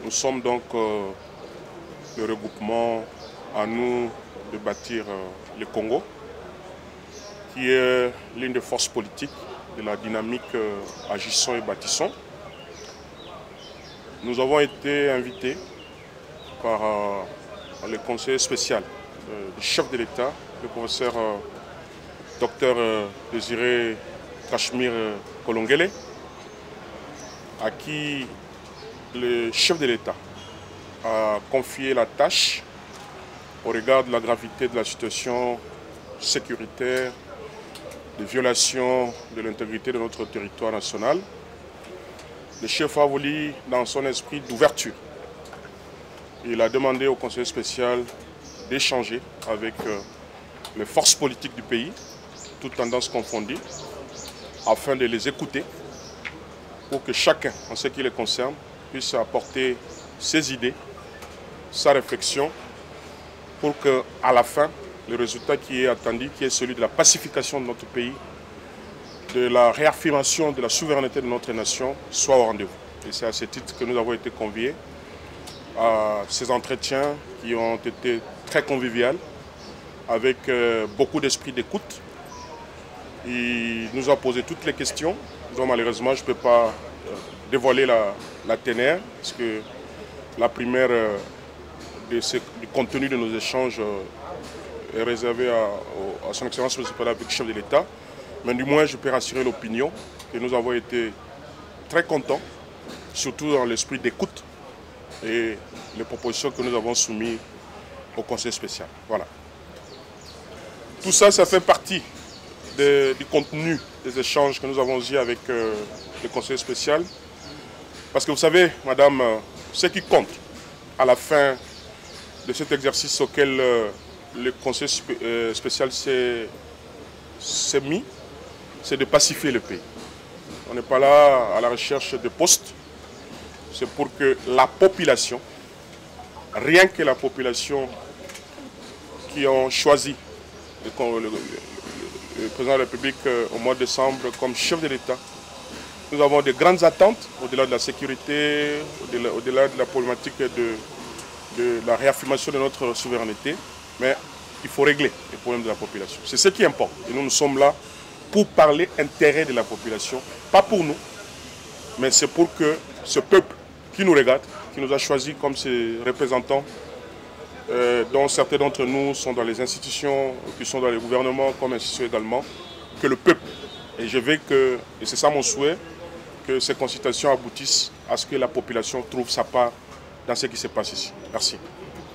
Nous sommes donc le regroupement à nous de bâtir le Congo, qui est l'une des forces politiques de la dynamique Agissons et Bâtissons. Nous avons été invités par le conseiller spécial du chef de l'État, le professeur Dr Désiré Kachmir Kolongele, à qui le chef de l'État a confié la tâche au regard de la gravité de la situation sécuritaire, de violation de l'intégrité de notre territoire national. Le chef a voulu, dans son esprit d'ouverture, il a demandé au conseiller spécial d'échanger avec les forces politiques du pays, toutes tendances confondues, afin de les écouter, pour que chacun, en ce qui les concerne, puisse apporter ses idées, sa réflexion, pour qu'à la fin, le résultat qui est attendu, qui est celui de la pacification de notre pays, de la réaffirmation de la souveraineté de notre nation, soit au rendez-vous. Et c'est à ce titre que nous avons été conviés à ces entretiens qui ont été très conviviaux, avec beaucoup d'esprit d'écoute. Il nous a posé toutes les questions, dont malheureusement je ne peux pas dévoiler la ténère, parce que la première du contenu de nos échanges est réservée à son Excellence M. le chef de l'État. Mais du moins, je peux rassurer l'opinion que nous avons été très contents, surtout dans l'esprit d'écoute et les propositions que nous avons soumises au Conseil spécial. Voilà. Tout ça, ça fait partie du contenu des échanges que nous avons eus avec le Conseil spécial. Parce que vous savez, madame, ce qui compte à la fin de cet exercice auquel le Conseil spécial s'est mis, c'est de pacifier le pays. On n'est pas là à la recherche de postes, c'est pour que la population, rien que la population qui ont choisi le président de la République au mois de décembre comme chef de l'État, nous avons de grandes attentes au-delà de la sécurité, au-delà de la problématique de la réaffirmation de notre souveraineté, mais il faut régler les problèmes de la population. C'est ce qui importe. Et nous sommes là pour parler intérêt de la population, pas pour nous, mais c'est pour que ce peuple qui nous regarde, qui nous a choisis comme ses représentants, dont certains d'entre nous sont dans les institutions, qui sont dans les gouvernements comme institutions également, que le peuple, et je veux que, et c'est ça mon souhait, que ces consultations aboutissent à ce que la population trouve sa part dans ce qui se passe ici. Merci.